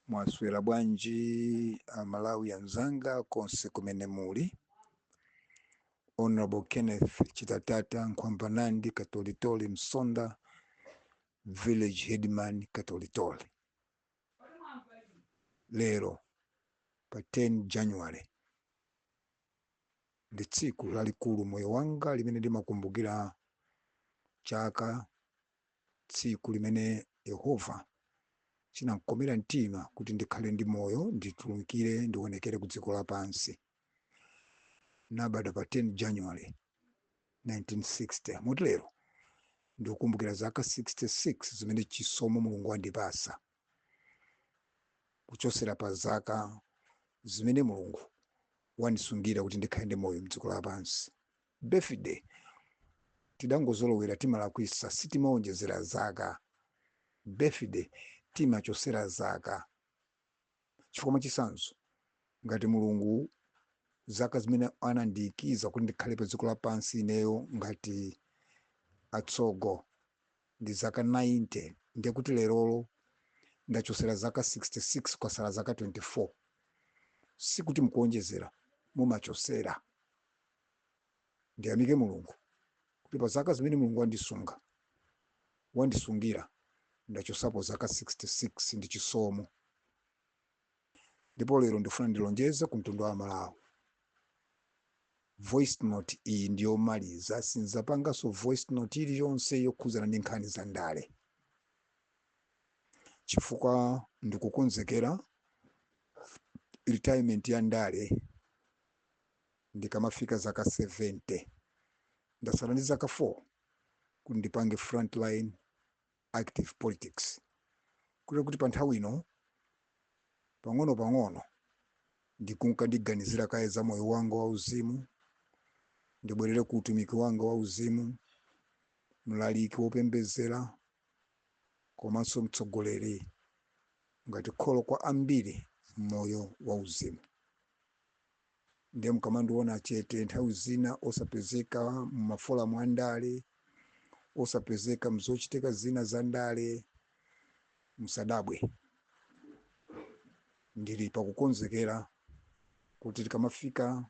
Mwaswera bwanji Malawi anzanga konse kumene muli. Honorable Kenneth Chitatata Nkwambanandi Katolitoli Msonda Village Headman Katolitoli. Lero pa 10 January ndi tsiku lalikulu moyo wanga limene ndimakumbukira chaka, tsiku limene Yehova chinankomera mtima kuti ndikhale ndi moyo nditulukire ndionekere ku dziko lapansi. Nabada pa 10 January 1960. Moti lero ndikukumbukira zaka 66 zimene chisomo Mulungu wandipasa, kuchosera pa zaka zimene Mulungu wandisungira kuti ndikhale ndi moyo mdziko lapansi. Birthday tidangozolowera timalakwisa, sitimaonjezera zaka. Birthday timachosera zaka. Chifukwa mwachisanzo ngati Mulungu zaka zimene anandiikiza kuti ndikhale pa dziko lapansi ineyo ngati atsogo ndi zaka 90, ndiye kuti lerolo ndachosera zaka 66 kwasala zaka 24. Sikuti mukuonjezera, mumachosera. Ndiyamike Mulungu kuti pa zaka zimene Mulungu wandisungira ndachosapo zaka 66 ndi chisomo. Ndipo lero ndifuna ndilonjeze ku mtundu wa Malawi. Voice note iyi ndiyomaliza, sinzapanganso voice note iliyonse yokhuzana ndi nkhani za ndale, chifukwa ndikukonzekera retirement ya ndale ndikamafika zaka 70. Ndasala ndi zaka 4 kuti ndipange frontline active politics, kuti pa nthawi ino pang'ono ndikunka ndiganizira kaye za moyo wanga wauzimu, ndibwerere ku utumiki wanga wauzimu, mlaliki wopembedzera komanso mtsogoleri ngati kholo kwa ambiri moyo wauzimu. Ndiye mkamandiona chete nthawi zina osapezeka mumafolamu a ndale, osapezeka mzochitika zina za ndale, musadabwe. Ndili pakukonzekera kuti tikamafika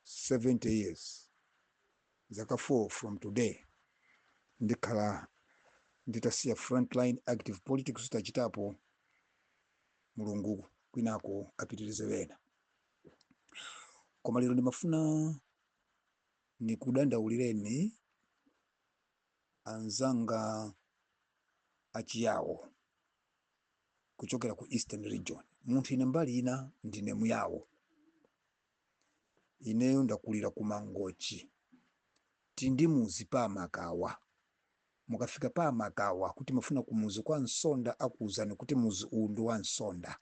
70 years, zaka 4 from today, ndikhala nditasiya frontline active politics utachitapo Mulungu kwinako apitirize wena. Koma lero ndimafuna nikudandaulireni anzanga achiyawo kuchokera ku Eastern Region. Munthu ine mbali ina ndine muyawo. Ineyo ndakulira ku Mangochi. Tindi muzi pa Makawa. Mukafika pa Makawa kuti mafuna kumuzi kwa Nsonda akuuzani kuti muzi uwu ndi wa Nsonda.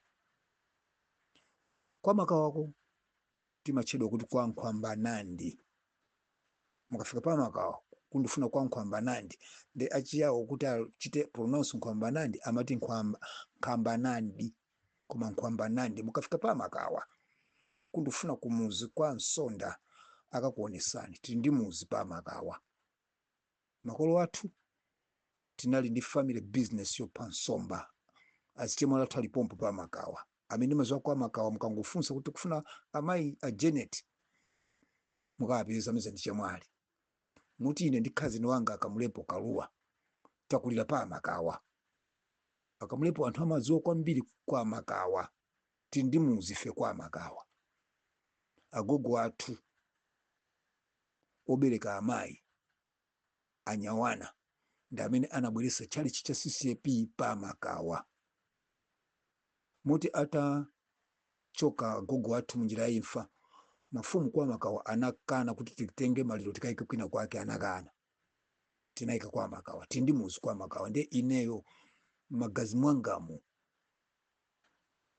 Kwa Makawako timachedwa kuti kwa Nkwambanandi. Mukafika pa Makawa kundifuna kwa Nkwambanandi, ndi achiyawo kuti achite pronounce Nkwambanandi amati Nkwambanandi, koma Nkwambanandi. Mukafika pa Makawa kundifuna kumuzi kwa Nsonda akakuonesani tindi muzi pa Makawa. Makolo athu tinali ndi family business yo pa Nsomba, azichemwala athu alipompo pa Makawa. Amene maziwa kwa Makawa mukangofunsa kuti kufuna amayi a Janet mukapeza meza ndi chemwali. Muti ine ndi khazini wanga akamulepo Kaluwa takulira pa Makawa. Akamulepo anthu amaziwa kwambiri kwa Makawa, tindi muzi fe kwa Makawa. Agogo athu obereka amayi anyawana ndi amene anabweresa chalichi cha CCAP pa Makawa. Moti atachoka agogo athu munjira ya imfa, mafumu kwa Makawa anakana kuti titenge maliro tikaike kwina kwake, anakana. Tinaika kwa Makawa, tindi muzi kwa Makawa. Ndiye ineyo magazi mwangamu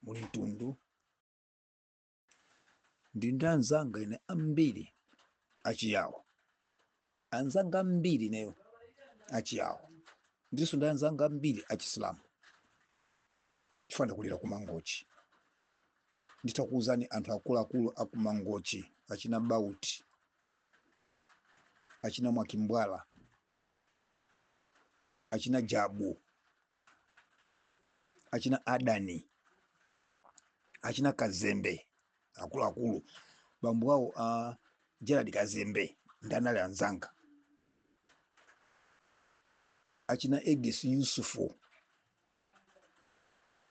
muli mtundu ndi anzanga ine ambiri achiyawo. Anzanga ambiri ineyo achiyawo. Ndiso ndi anzanga ambiri achisilamu. Chifukwa ndakulira ku Mangochi. Nditakuuzani anthu akuluakulu aku Mangochi, achina Bauti, achina Mwakimbwala, achina Jabu, achina Adani, achina Kazembe akuluakulu, bambo awo Gerald Kazembe ndanali anzanga, achina Egis Yusufu,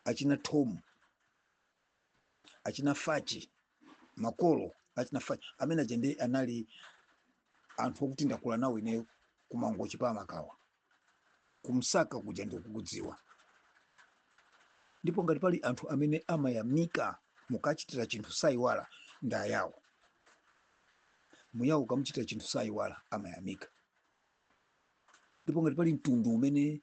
achina Tom, achina Fachi makolo, achina Fachi amene ajende anali anthu okuti ndakula nawo ine kumangochi pa Makawa, kumsaka kuja ndikukudziwa. Ndipo ngati pali anthu amene amayamika mukachitira chinthu sayiwala ndayawo. Muyawo ukamuchitira chinthu sayiwala amayamika. Ndipo ngati pali mtundu umene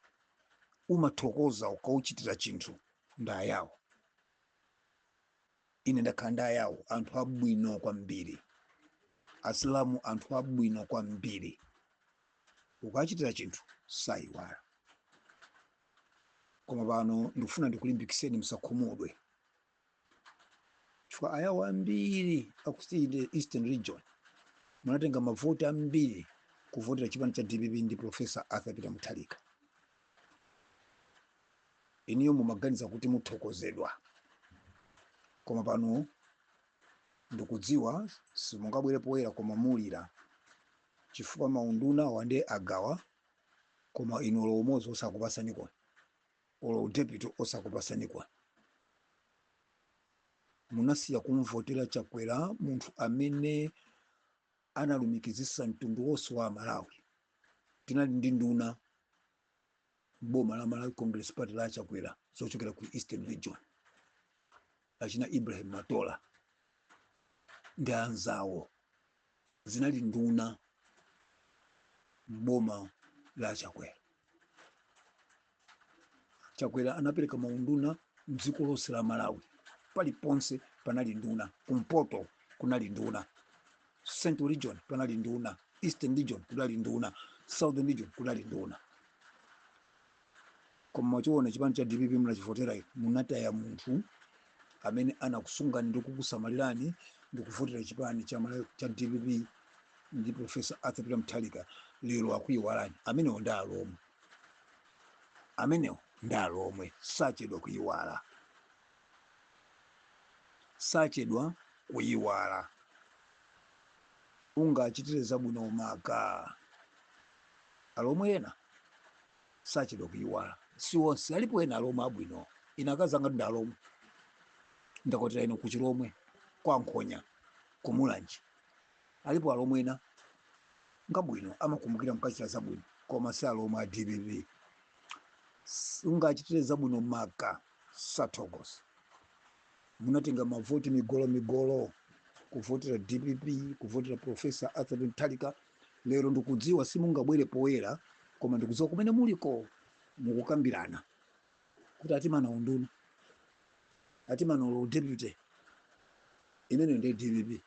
umathokoza ukauchitira chinthu ndayawo. Ine ndakhala ndayawo, anthu abwino kwambiri, Asilamu anthu abwino kwambiri, ukachitira chinthu sayiwala. Koma pano ndikufuna ndikulimbikiseni musakhumudwe, chifukwa ayawo ambiri akusiyide Eastern Region munatenga mavoti ambiri kuvotera chipani cha DPP ndi Professor Arthur Peter Mutharika. Iniyo mumaganiza kuti muthokozedwa, koma pano ndikudziwa simungabwere poyera koma mulira, chifukwa maunduna wande agawa koma inu olo umodzi osakupasanikwa, olo deputy osakupasanikwa. Munasiya kumvotera Chakwera, munthu amene analumikizisa mtundu wonse wa Malawi. Tinali ndi nduna boma la Malawi Congress Party la Chakwera zochokera ku Eastern Region, achina Ibrahim Matola ndi anzawo, zinali nduna boma la Chakwera. Chakwera anapereka maunduna mdziko lonse la Malawi, paliponse panali nduna, kumpoto kunali nduna, Central Region panali nduna, Eastern Region kunali nduna, Southern Region kunali nduna. Koma mwachiona chipani cha DPP munachivotera munataya munthu amene anakusungani ndi kukusamalirani ndi kuvotera chipani cha DPP ndi Professor Arthur Peter Mutharika, lero akuyiwalani. Amenewo ndi alomwe, amenewo ndi alomwe, sachedwa kuyiwala, sachedwa kuyiwala. Ungachitire zabwino maka, alomwe ena sachedwa kuyiwala, si wonse alipo ena alomwe abwino. Inakazanga ndi alomwe ndakotera ino kuchilomwe kwa Nkhonya kumulanji, alipo alomwe ena ngabwino amakumbukira mukachita zabwino, koma si alomwe a DPP. Ungachitire zabwino maka, sathokoza. Munatenga mavoti migolo kuvotera DPP, kuvotera Professor Arthur Mutharika. Lero ndikudziwa simungabwere poyera, koma ndikudziwa kumene muliko mukukambirana kuti atimana unduna, atimana olo deputy. Imene ndi DPP,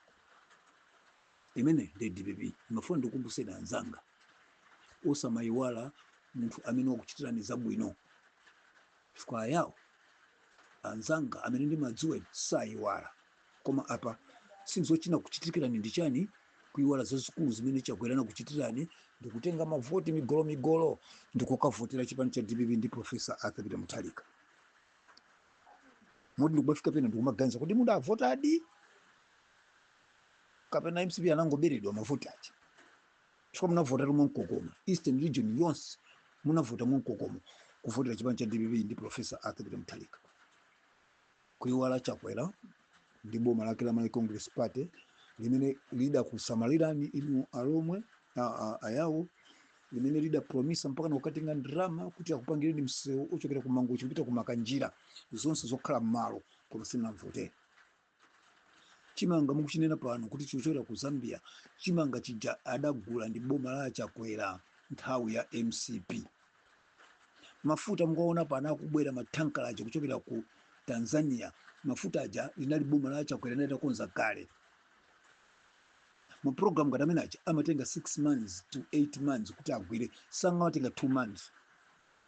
imene ndi DPP. Mafuna ndikumbuseni anzanga, osamayiwala munthu amene wakuchitirani zabwino, chifukwa ayawo anzanga amene ndimadziwa sayiwala. Koma apa sinzochina kuchitikirani ndi chani, kuyiwala zazikulu zimene Chakwera kuchitirani, ndikutenga mavoti migolo ndikukavotera chipani cha DPP ndi Professor Arthur Peter Mutharika. Modi ndikubafika pena ndikumaganiza kuti mudavota adi kapena MCP anangoberedwa mavoti achi, chifukwa munavota tumwe mkokoma. Eastern Region yonse munavota mkokoma kuvotera chipani cha DPP ndi Professor Arthur Peter Mutharika. Kuyiwala Chakwera ndi boma lake la Malawi Congress Party limene lida kusamalirani inu alomwe ayawo, limene lida promisa mpaka nokatenga ndrama kuti akupangireni msewu ochokera kumangochi kupita kumakanjira zonse zokhala mmalo, koma simunavotera. Chimanga mukuchinena pano kuti chochokera ku Zambia, chimanga chija adagula ndi boma la Chakwera nthawi ya MCP. Mafuta mukaona pano akubwera matankala aja kuchokera ku Tanzania, mafuta aja linali boma la Chakwera netakonza kale. Mu program ngati amene aja amatenga 6 months to 8 months kuti agwire, sangawatenga 2 months,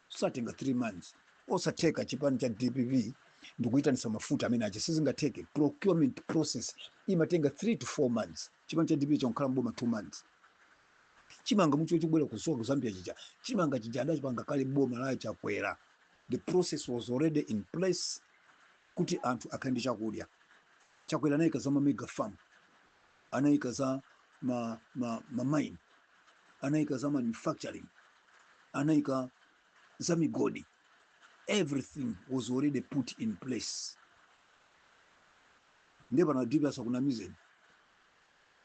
satenga 3 months. Osatheka chipani cha DPP ndikuyitanisa mafuta amene aja sizingatheke. Procurement process imatenga 3 to 4 months, chipani cha DPP chakhala mboma 2 months. Chimanga mucho chibwera kusoka ku Zambia chija, chimanga chija adachipanga kale boma la Chakwera the process was already in place kuti anthu akhale chakudya. Chakwera anayika za mega farm, anayika za mine, anayika za manufacturing, anayika za migodi. Everything was already put in place. Ndiye panadibasa kunamizeni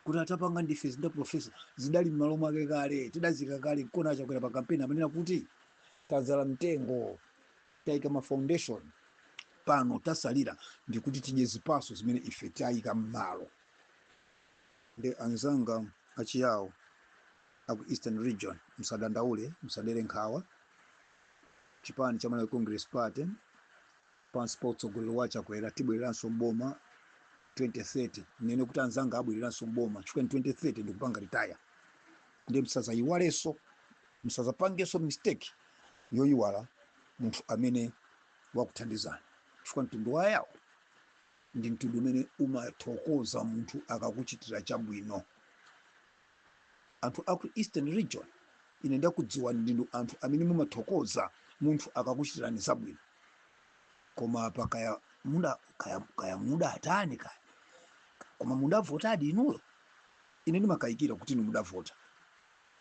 kuti atapanga ndife zinda profesa zidali m'malo mwake kale, tidazika kale kona chakwera pa campaign amanena kuti tazala mtengo, tayika ma foundation, pano tasalira ndikuti tidye zipaso zimene ife tayika m'malo. Ndi anzanga achiyawo aku Eastern Region, msadandaule, msadere nkhawa. Chipani cha Malawi Congress Party pansi pa utsogolero wa Chakwera tibwereranso mboma 2030. Nene kuti anzanga abwereranso mboma chifukwa 2030 ndikupanga retire. Ndi msazayiwalenso, msazapangenso mistake yoyiwala munthu amene wakuthandizani, chifukwa mtundu wayawo ndi mtundu umene umathokoza munthu akakuchitira chabwino. Anthu aku Eastern Region ine ndakudziwani ndinu anthu amene mumathokoza munthu akakuchitirani zabwino. Koma apa kaya muda atani kaya, koma mudavotadi inuyo, ine ndimakayikira kuti inu mudavota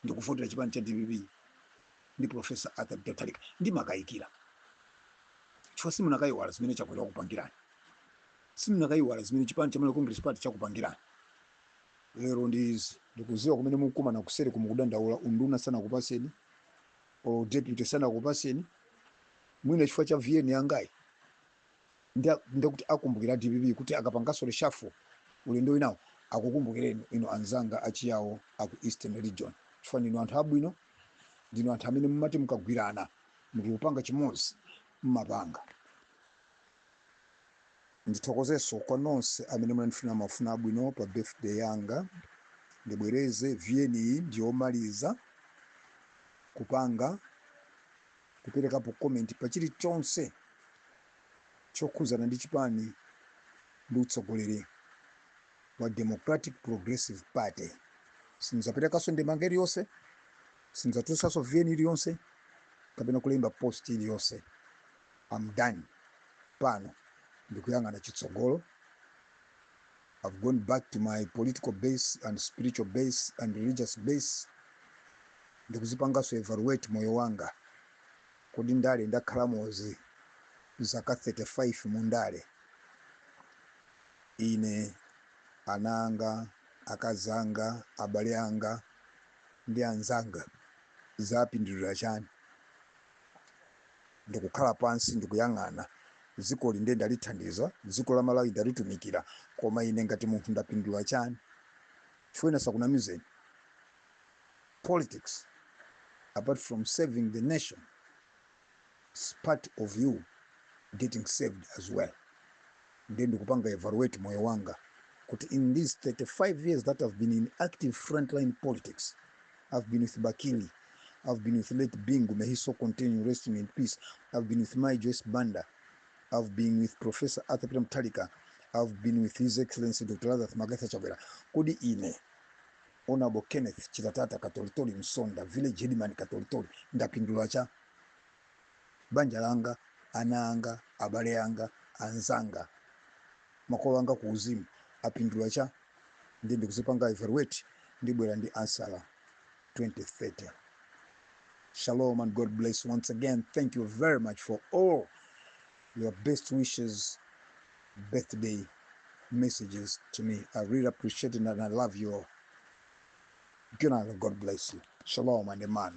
ndikuvotera chipani cha DPP ndi Professor Arthur Mutharika, ndimakayikira chifukwa simunakayiwala zimene Chakwera wakupangirani, simunakayiwala zimene chipani cha Malawi Congress Party chakupangirani. Lero ndikuziwa kumene mukumana kuseri kumukudandaula unduna sana kupaseni o deputy sana kupaseni mwina chifukwa cha VN yangayi ndakuti akumbukira DPP kuti akapangaso reshuffle ulendo winawo akukumbukireni ino anzanga achiyawo aku Eastern Region. Chifukwa ndinu anthu abwino, ndinu anthu amene mumati mukagwirana mukupanga chimodzi mmapanga. Ndithokozenso kwa nonse amene munandifuna mafuna abwino pa birthday yanga. Ndibwereze VN iyi ndiyomaliza kupanga kuperekapo comment pa chilichonse chokhuzana ndi chipani ndi utsogoleri wa Democratic Progressive Party. Sinzaperekaso ndemanga iliyonse, sinzatusaso VN iliyonse, kapena kulemba post iliyonse. I'm done. Pano ndikuyang'ana chitsogolo. I've gone back to my political base and spiritual base and religious base. Ndikuzipangaso evaluate moyo wanga kodi ndale ndakhala mozi zaka 35 mundale. Ine ananga, akazanga, abale anga ndi anzanga zapindulira chani. Ndikukhala pansi ndikuyang'ana dziko linde ndalithandiza, dziko la Malawi ndalitumikira, koma ine ngati munthu ndapindula chani. Chifukwa sakunamizeni, politics apart from saving the nation is part of you getting saved as well. Then ndikupanga evaluate moyo wanga kuti in these 35 years that I've been in active frontline politics, I've been with Bakili, I've been with late Bingu, may he so continue resting in peace. I've been with my Joyce Banda, I've been with Professor Arthur Mutharika, I've been with His Excellency Dr. Lazarus Magathha Chakwera. Kodi ine Honorable Kenneth Chitatata Katolitori Msonda, Village Headman Katolitori, ndapindula cha banja langa, ananga, abale anga, anzanga, makolo anga kuuzimu apindula cha. Ndi ndikuzipanga evaluate ndibwera ndi ansala 2030. Shalom and God bless once again. Thank you very much for all your best wishes, birthday messages to me. I really appreciate it and I love you all. Good night and God bless you. Shalom and amen.